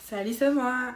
Salut, c'est moi.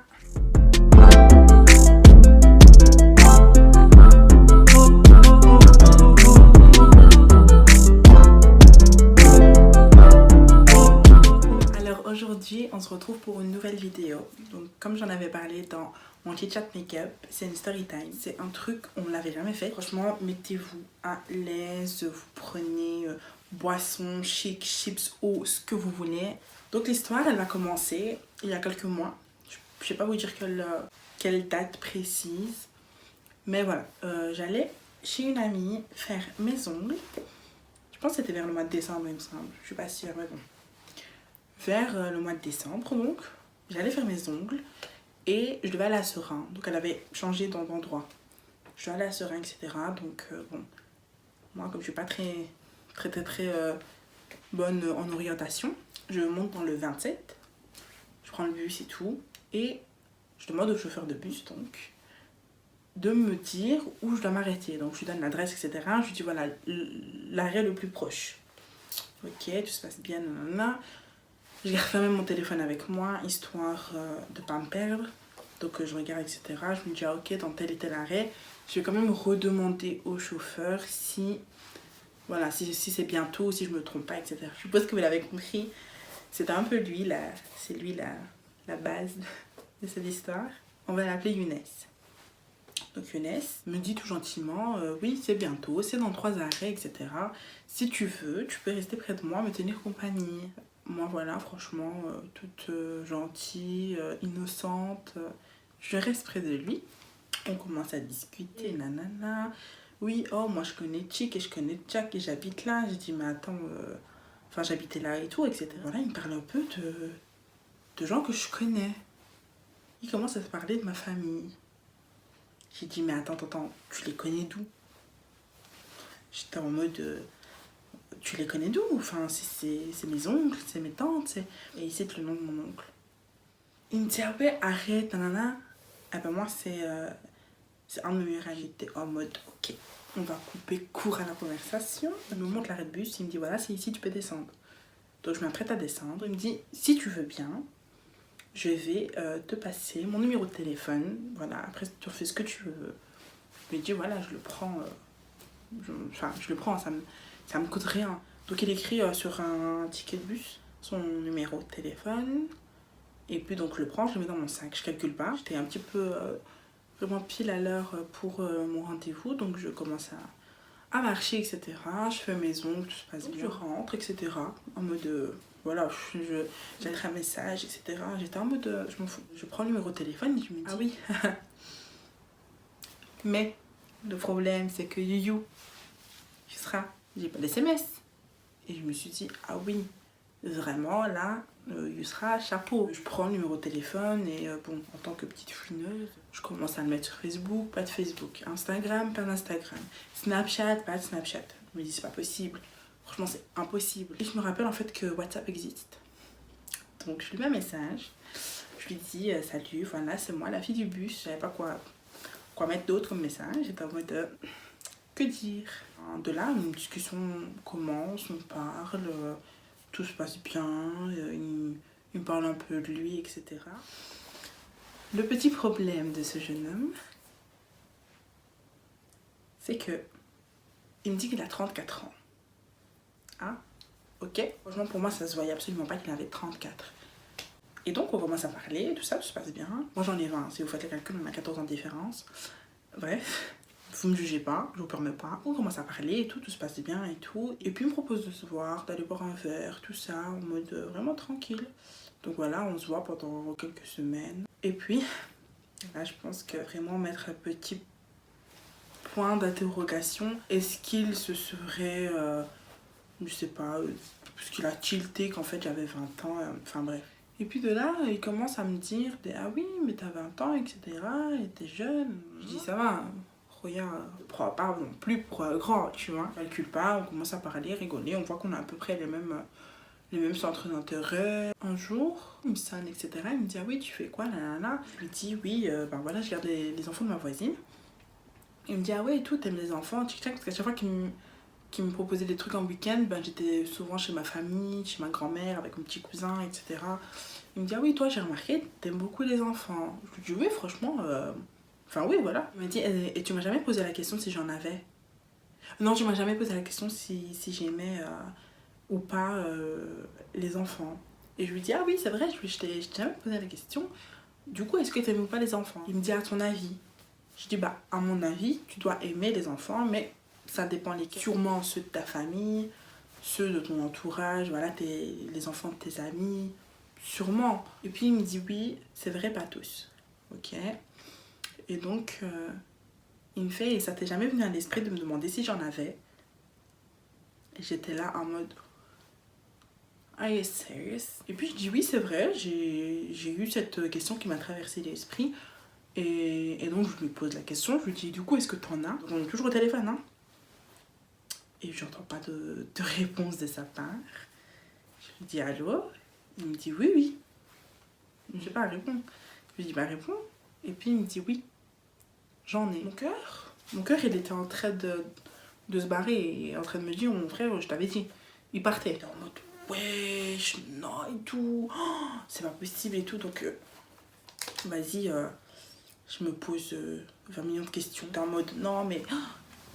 Alors aujourd'hui, on se retrouve pour une nouvelle vidéo. Donc comme j'en avais parlé dans mon chit chat make-up, c'est une story time. C'est un truc, on ne l'avait jamais fait. Franchement, mettez-vous à l'aise, vous prenez boisson, chic, chips, eau, ce que vous voulez. Donc l'histoire, elle va commencer il y a quelques mois. Je ne sais pas vous dire quelle date précise. Mais voilà, j'allais chez une amie faire mes ongles. Je pense que c'était vers le mois de décembre, il me semble. Je suis pas sûre, mais bon. Vers le mois de décembre, donc, j'allais faire mes ongles et je devais aller à Serein. Donc elle avait changé d'endroit. Je suis allée à Serein, etc. Donc bon, moi comme je suis pas très bonne en orientation, je monte dans le 27. Je prends le bus et tout. Et je demande au chauffeur de bus, donc, de me dire où je dois m'arrêter. Donc je lui donne l'adresse, etc. Je lui dis voilà, l'arrêt le plus proche. Ok, tout se passe bien, nanana. Je garde quand même mon téléphone avec moi, histoire de ne pas me perdre. Donc je regarde, etc. Je me dis, ah, ok, dans tel et tel arrêt. Je vais quand même redemander au chauffeur si, voilà, si c'est bientôt, si je me trompe pas, etc. Je suppose que vous l'avez compris. C'est un peu lui, c'est lui la base de cette histoire. On va l'appeler Younes. Donc Younes me dit tout gentiment, oui, c'est bientôt, c'est dans 3 arrêts, etc. Si tu veux, tu peux rester près de moi, me tenir compagnie. Moi, voilà, franchement, toute gentille, innocente, je reste près de lui. On commence à discuter, nanana. Oui, oh, moi je connais Chick et je connais Jack et j'habite là. J'ai dit, mais attends, enfin j'habitais là et tout, etc. Voilà, il me parle un peu de gens que je connais. Il commence à se parler de ma famille. J'ai dit, mais attends, tu les connais d'où? J'étais en mode, tu les connais d'où? Enfin, c'est mes oncles, c'est mes tantes. Et il cite le nom de mon oncle. Il me dit, ah ouais, arrête, nanana. Ah ben moi, c'est un de mes meilleurs amis. J'étais en mode, ok, on va couper court à la conversation. Il me montre l'arrêt de bus, il me dit, voilà, c'est ici, tu peux descendre. Donc je m'apprête à descendre. Il me dit, si tu veux bien, je vais te passer mon numéro de téléphone. Voilà, après tu fais ce que tu veux. Je lui dis, voilà, je le prends. Je le prends, ça me coûte rien. Donc il écrit sur un ticket de bus son numéro de téléphone. Et puis donc je le prends, je le mets dans mon sac. Je calcule pas. J'étais un petit peu vraiment pile à l'heure pour mon rendez-vous. Donc je commence à marcher, etc. Je fais mes ongles, tout se passe bien. Je rentre, etc. En mode, voilà, j'écris un message, etc. J'étais en mode, je m'en fous. Je prends le numéro de téléphone et je me dis, ah oui. Mais le problème, c'est que Youyou, j'ai pas d'SMS. Et je me suis dit, ah oui, vraiment, là, Yusra, chapeau. Je prends le numéro de téléphone et bon, en tant que petite fouineuse, je commence à le mettre sur Facebook, pas de Facebook. Instagram, pas d'Instagram. Snapchat, pas de Snapchat. Je me dis, c'est pas possible. Franchement, c'est impossible. Et je me rappelle en fait que WhatsApp existe. Donc, je lui mets un message. Je lui dis, salut, voilà, c'est moi, la fille du bus. Je savais pas quoi mettre d'autre comme message. J'étais en mode, que dire? De là, une discussion commence, on parle, tout se passe bien, il me parle un peu de lui, etc. Le petit problème de ce jeune homme, c'est que il me dit qu'il a 34 ans. Ah, ok. Franchement, pour moi, ça se voyait absolument pas qu'il avait 34. Et donc, on commence à parler, tout ça se passe bien. Moi, j'en ai 20. Si vous faites le calcul, on a 14 ans de différence. Bref, vous me jugez pas, je vous permets pas. On commence à parler et tout se passe bien et tout. Et puis, il me propose de se voir, d'aller boire un verre, tout ça, en mode vraiment tranquille. Donc voilà, on se voit pendant quelques semaines. Et puis, là, je pense que vraiment mettre un petit point d'interrogation. Est-ce qu'il se serait, je sais pas, parce qu'il a tilté qu'en fait j'avais 20 ans, enfin bref. Et puis de là, il commence à me dire, ah oui, mais t'as 20 ans, etc. Et t'es jeune. Je dis, ça va, regarde, prends pas non plus pour grand, tu vois. On calcule pas, on commence à parler, rigoler, on voit qu'on a à peu près les mêmes centres d'intérêt. Un jour, il me sonne, etc. Il me dit, ah oui, tu fais quoi, nanana. Je lui dis, oui, ben voilà, je garde les enfants de ma voisine. Il me dit, ah ouais, et tout, t'aimes les enfants, tic-tac, parce qu'à chaque fois qu'il qui me proposait des trucs en week-end, ben, j'étais souvent chez ma famille, chez ma grand-mère, avec mon petit cousin, etc. Il me dit, ah oui, toi, j'ai remarqué, t'aimes beaucoup les enfants. Je lui dis, oui, franchement, enfin, oui, voilà. Il m'a dit, et tu m'as jamais posé la question si j'en avais? Non, tu m'as jamais posé la question si j'aimais ou pas les enfants. Et je lui dis, ah oui, c'est vrai, je t'ai jamais posé la question. Du coup, est-ce que tu aimes ou pas les enfants? Il me dit, à ton avis? Je dis, bah, à mon avis, tu dois aimer les enfants, mais ça dépend lesquels. Sûrement ceux de ta famille, ceux de ton entourage, voilà, les enfants de tes amis, sûrement. Et puis il me dit, oui, c'est vrai, pas tous. Ok. Et donc, il me fait, et ça t'est jamais venu à l'esprit de me demander si j'en avais? Et j'étais là en mode, are you serious? Et puis je dis, oui, c'est vrai, j'ai eu cette question qui m'a traversé l'esprit. Et donc je lui pose la question, je lui dis, du coup, est-ce que t'en as? Donc, on est toujours au téléphone, hein. Et j'entends pas de réponse de sa part. Je lui dis, allô? Il me dit, oui, oui. Je sais pas répondre. Je lui dis, bah réponds. Et puis il me dit, oui, j'en ai. Mon cœur, il était en train de se barrer et en train de me dire, mon frère, je t'avais dit, il partait. Il était en mode, wesh, non, et tout, oh, c'est pas possible et tout. Donc, vas-y, je me pose 20 millions de questions. T'es en mode, non, mais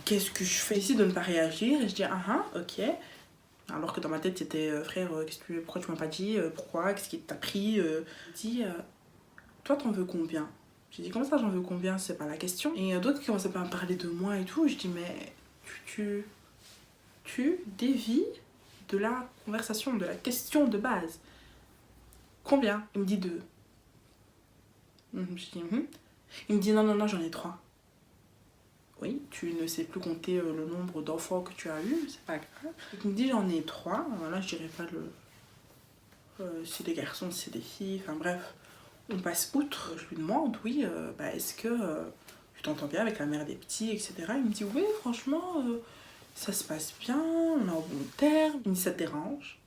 qu'est-ce que je fais? J'essaie de ne pas réagir et je dis, ah, ok. Alors que dans ma tête, c'était, frère, pourquoi tu m'as pas dit? Pourquoi? Qu'est-ce qui t'a pris? Je dis, toi, t'en veux combien? J'ai dit, comment ça, j'en veux combien? C'est pas la question. Et d'autres qui commençaient à me parler de moi et tout. Je dis, mais tu dévies de la conversation, de la question de base. Combien? Il me dit 2. Je dis, Il me dit, non, non, non, j'en ai 3. Oui, tu ne sais plus compter le nombre d'enfants que tu as eu, c'est pas grave. Il me dit, j'en ai 3. Voilà, je dirais pas c'est des garçons, c'est des filles, enfin bref. On passe outre. Je lui demande, oui, est-ce que tu t'entends bien avec la mère des petits, etc. Il me dit, oui, franchement, ça se passe bien, on est en bon terme. Il me dit, ça te dérange?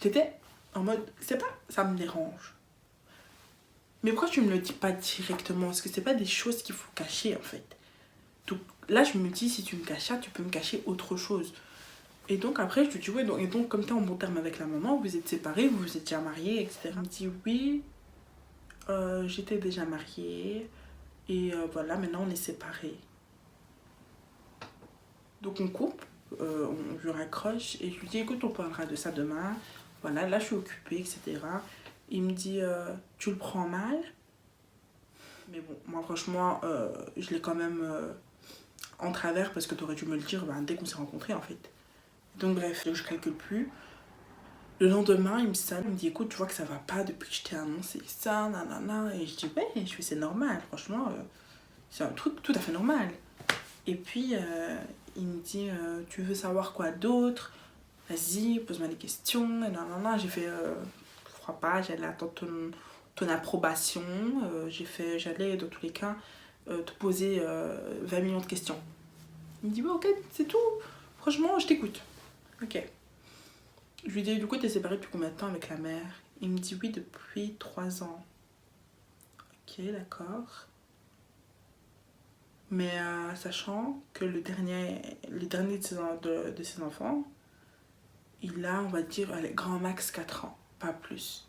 J'étais en mode, c'est pas, ça me dérange. Mais pourquoi tu me le dis pas directement? Parce que c'est pas des choses qu'il faut cacher, en fait. Donc là, je me dis, si tu me caches ça, tu peux me cacher autre chose. Et donc après, je lui dis, ouais, donc comme t'es en bon terme avec la maman, vous êtes séparés, vous vous êtes déjà mariés, etc. Il me dit, oui, j'étais déjà mariée, et voilà, maintenant on est séparés. Donc on coupe, on lui raccroche, et je lui dis, écoute, on parlera de ça demain. Voilà, là je suis occupée, etc. Il me dit, tu le prends mal? Mais bon, moi franchement, je l'ai quand même en travers, parce que t'aurais dû me le dire dès qu'on s'est rencontrés, en fait. Donc bref, je calcule plus. Le lendemain, il me sonne, il me dit, écoute, tu vois que ça va pas depuis que je t'ai annoncé ça, nanana. Et je dis, ouais, je fais, c'est normal, franchement, c'est un truc tout à fait normal. Et puis, il me dit, tu veux savoir quoi d'autre? Vas-y, pose-moi des questions, et nanana. J'ai fait, je crois pas, j'allais attendre ton approbation. J'allais, dans tous les cas, te poser 20 millions de questions. Il me dit, ouais, ok, c'est tout. Franchement, je t'écoute. Ok. Je lui dis, du coup, t'es séparée depuis combien de temps avec la mère? Il me dit, oui, depuis 3 ans. Ok, d'accord. Mais sachant que le dernier de ses enfants, il a, on va dire, allez, grand max 4 ans, pas plus.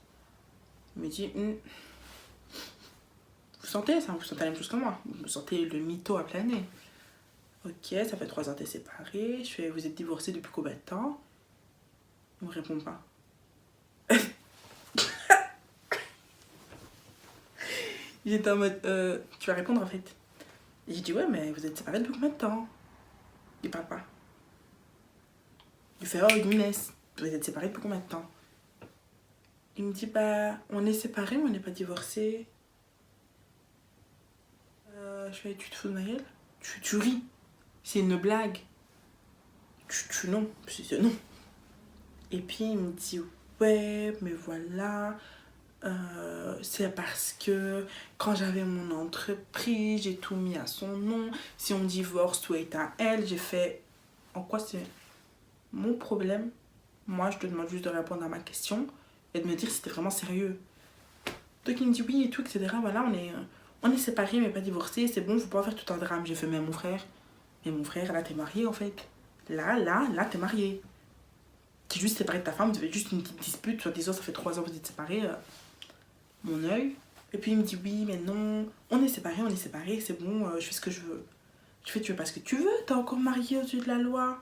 Il me dit, vous sentez ça? Vous sentez la même chose que moi? Vous sentez le mytho à planer? Ok, ça fait 3 ans que t'es séparée. Je fais, vous êtes divorcés depuis combien de temps? Il me répond pas. J'étais en mode, tu vas répondre en fait. Et j'ai dit, ouais, mais vous êtes séparés depuis combien de temps? Il parle pas. Il fait, oh, Younes, vous êtes séparés depuis combien de temps? Il me dit, bah, on est séparés, mais on n'est pas divorcés. Je fais, tu te fous de ma gueule? Tu ris. C'est une blague. Non. C'est non. Et puis il me dit, ouais, mais voilà. C'est parce que quand j'avais mon entreprise, j'ai tout mis à son nom. Si on divorce, tout est à elle. J'ai fait, en quoi c'est mon problème? Moi, je te demande juste de répondre à ma question et de me dire si c'était vraiment sérieux. Donc il me dit oui et tout, etc. Voilà, on est séparés mais pas divorcés. C'est bon, faut pas faire tout un drame. J'ai fait, mais mon frère, Mais mon frère, là, t'es marié en fait. Là, t'es marié. T'es juste séparé de ta femme, vous avez juste une petite dispute, soit disant ça fait 3 ans que vous êtes séparés. Mon œil. Et puis il me dit oui, mais non, on est séparés, c'est bon, je fais ce que je veux. Je fais, tu fais pas ce que tu veux, t'es encore marié au-dessus de la loi.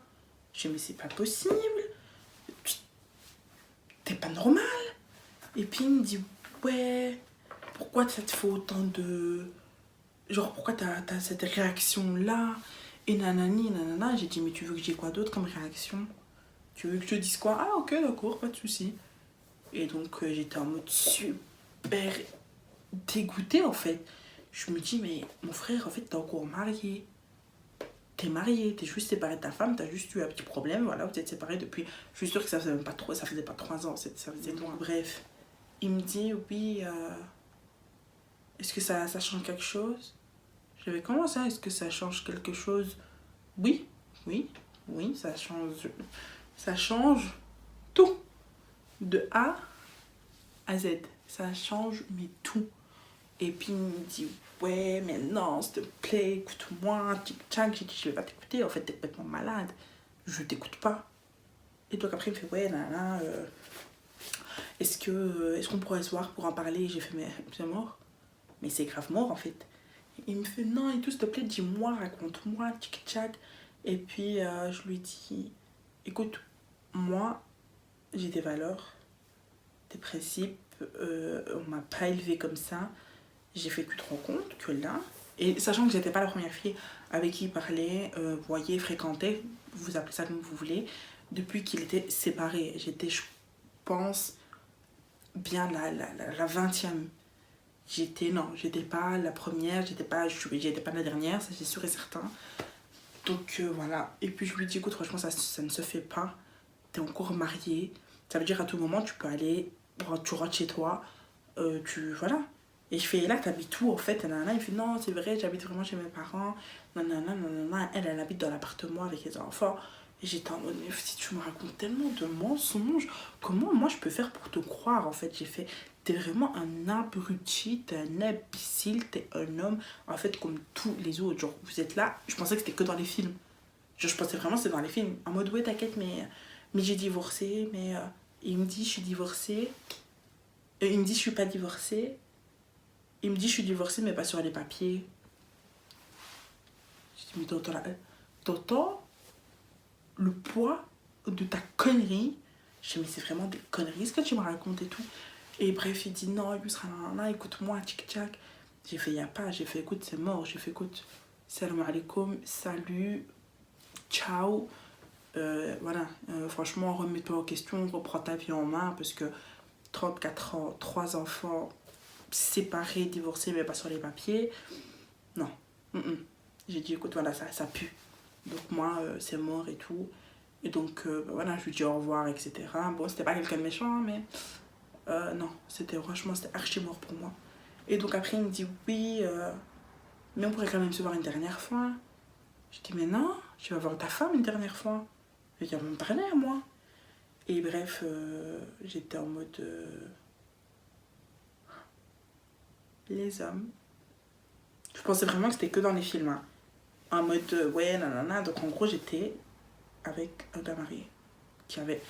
Je dis, mais c'est pas possible. T'es pas normal. Et puis il me dit, ouais, pourquoi ça te fait autant de... Genre, pourquoi t'as cette réaction-là? Et nanani, nanana. J'ai dit, mais tu veux que j'ai quoi d'autre comme réaction? Tu veux que je te dise quoi? Ah, ok, d'accord, pas de souci. Et donc, j'étais en mode super dégoûtée, en fait. Je me dis, mais mon frère, en fait, t'es encore marié. T'es marié, t'es juste séparé de ta femme, t'as juste eu un petit problème, voilà, vous êtes séparés depuis... Je suis sûre que ça faisait même pas trop, ça faisait pas 3 ans, ça faisait loin. Bref, il me dit, oui, est-ce que ça change quelque chose? J'avais comment ça, est-ce que ça change quelque chose? Oui, oui, ça change tout, de A à Z, ça change mais tout. Et puis il me dit, ouais, mais non, s'il te plaît, écoute-moi, tic-tac. J'ai dit, je vais pas t'écouter, en fait, t'es complètement malade, je t'écoute pas. Et donc après, il me fait, ouais, là, est-ce qu'on pourrait se voir pour en parler? J'ai fait, mais c'est mort. Mais c'est grave mort, en fait. Il me fait, non, et tout, s'il te plaît, dis-moi, raconte-moi, tic-tac. Et puis, je lui dis, écoute, moi, j'ai des valeurs, des principes, on m'a pas élevé comme ça. J'ai fait que te rendre compte que là, et sachant que j'étais pas la première fille avec qui il parlait, voyait, fréquentait, vous appelez ça comme vous voulez, depuis qu'il était séparé. J'étais, je pense, bien la 20e. J'étais pas la première, j'étais pas la dernière, ça c'est sûr et certain. Donc voilà. Et puis je lui dis, écoute, franchement, ça ne se fait pas. T'es encore mariée. Ça veut dire à tout moment, tu peux aller, tu rentres chez toi, voilà. Et je fais, là, t'habites où en fait? Nanana. Il fait, non, c'est vrai, j'habite vraiment chez mes parents. Nanana, nanana. Elle habite dans l'appartement avec les enfants. Et j'étais en mode, mais si tu me racontes tellement de mensonges, comment moi je peux faire pour te croire en fait? J'ai fait, t'es vraiment un abruti, t'es un imbécile, t'es un homme, en fait, comme tous les autres. Genre, vous êtes là, je pensais que c'était que dans les films. Genre, je pensais vraiment que c'était dans les films. En mode, ouais, t'inquiète, mais j'ai divorcé, mais. Il me dit, je suis divorcée. Il me dit, je suis pas divorcée. Il me dit, je suis divorcée, mais pas sur les papiers. Je dis, mais t'entends le poids de ta connerie? Je dis, mais c'est vraiment des conneries ce que tu me racontes et tout. Et bref, il dit, non, écoute-moi, tic-tac. J'ai fait, y a pas. J'ai fait, écoute, c'est mort. J'ai fait, écoute, salam alaikum, salut, ciao. Voilà, franchement, remets-toi en question, reprends ta vie en main parce que 34 ans, 3 enfants, séparés, divorcés, mais pas sur les papiers. Non. J'ai dit, écoute, voilà, ça pue. Donc moi, c'est mort et tout. Et donc, voilà, je lui dis au revoir, etc. Bon, c'était pas quelqu'un de méchant, mais non, franchement, c'était archi mort pour moi. Et donc après, il me dit, oui, mais on pourrait quand même se voir une dernière fois. Je dis, mais non, tu vas voir ta femme une dernière fois. Je dis, on me parlait à moi. Et bref, j'étais en mode... les hommes. Je pensais vraiment que c'était que dans les films. Hein. En mode, ouais, nanana. Donc en gros, j'étais avec un gars marié qui avait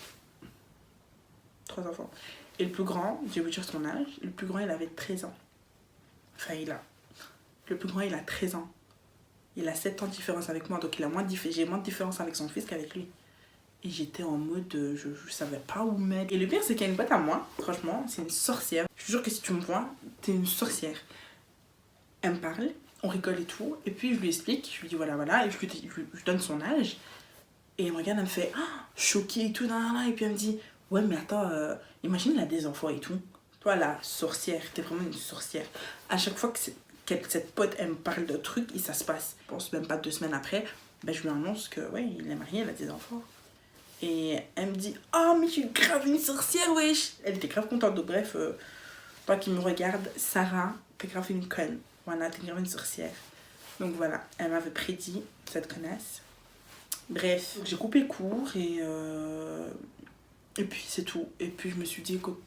3 enfants. Et le plus grand, je vais vous dire son âge, le plus grand, il avait 13 ans. Enfin, le plus grand, il a 13 ans. Il a 7 ans de différence avec moi, donc j'ai moins de différence avec son fils qu'avec lui. Et j'étais en mode, je savais pas où mettre. Et le pire, c'est qu'il y a une pote à moi, franchement, c'est une sorcière. Je te jure que si tu me vois, t'es une sorcière. Elle me parle, on rigole et tout, et puis je lui explique, je lui dis voilà, et je lui donne son âge. Et elle me regarde, elle me fait, ah, choquée et tout, et puis elle me dit, ouais, mais attends, imagine, il a des enfants et tout. Toi, la sorcière, t'es vraiment une sorcière. À chaque fois que cette pote, elle me parle de trucs, et ça se passe. Je pense même pas 2 semaines après, ben, je lui annonce que, ouais, il est marié, il a des enfants. Et elle me dit, oh, mais je suis grave une sorcière, wesh. Elle était grave contente, donc bref, toi qui me regardes, Sarah, t'es grave une conne. Voilà, t'es grave une sorcière. Donc voilà, elle m'avait prédit, cette connasse. Bref, j'ai coupé court et puis c'est tout. Et puis je me suis dit, écoute,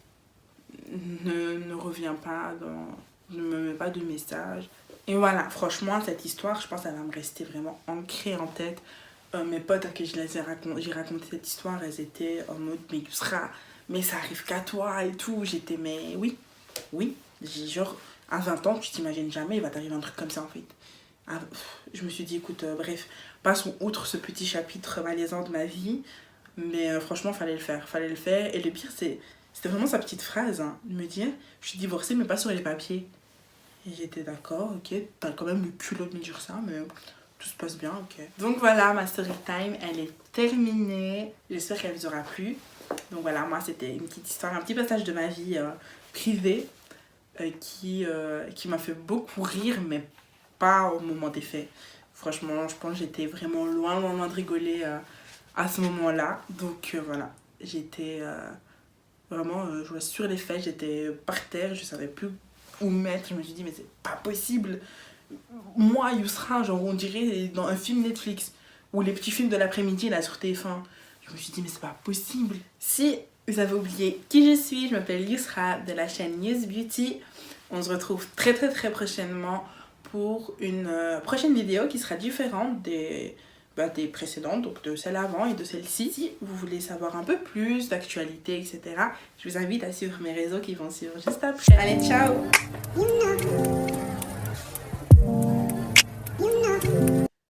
ne reviens pas, ne me mets pas de message. Et voilà, franchement, cette histoire, je pense qu'elle va me rester vraiment ancrée en tête. Mes potes à qui j'ai raconté cette histoire, elles étaient en mode, mais Yousra, mais ça arrive qu'à toi et tout. J'étais, mais oui, oui. Genre, à 20 ans, tu t'imagines jamais, il va t'arriver un truc comme ça en fait. Je me suis dit, écoute, bref, passons outre ce petit chapitre malaisant de ma vie. Mais franchement, fallait le faire, fallait le faire. Et le pire, c'était vraiment sa petite phrase, hein, de me dire, je suis divorcée, mais pas sur les papiers. Et j'étais d'accord, ok, t'as quand même le culot de me dire ça, mais tout se passe bien, ok. Donc voilà, ma story time, elle est terminée. J'espère qu'elle vous aura plu. Donc voilà, moi c'était une petite histoire, un petit passage de ma vie privée qui m'a fait beaucoup rire, mais pas au moment des faits. Franchement, je pense que j'étais vraiment loin, loin, loin de rigoler à ce moment-là. Donc voilà, j'étais vraiment jouée sur les faits, j'étais par terre, je savais plus où mettre. Je me suis dit, mais c'est pas possible. Moi, Yousra, genre on dirait dans un film Netflix ou les petits films de l'après-midi là sur TF1. Je me suis dit, mais c'est pas possible. Si vous avez oublié qui je suis, je m'appelle Yousra de la chaîne News Beauty. On se retrouve très très très prochainement pour une prochaine vidéo qui sera différente des précédentes, donc de celle avant et de celle-ci. Si vous voulez savoir un peu plus d'actualité, etc., je vous invite à suivre mes réseaux qui vont suivre juste après. Allez, ciao!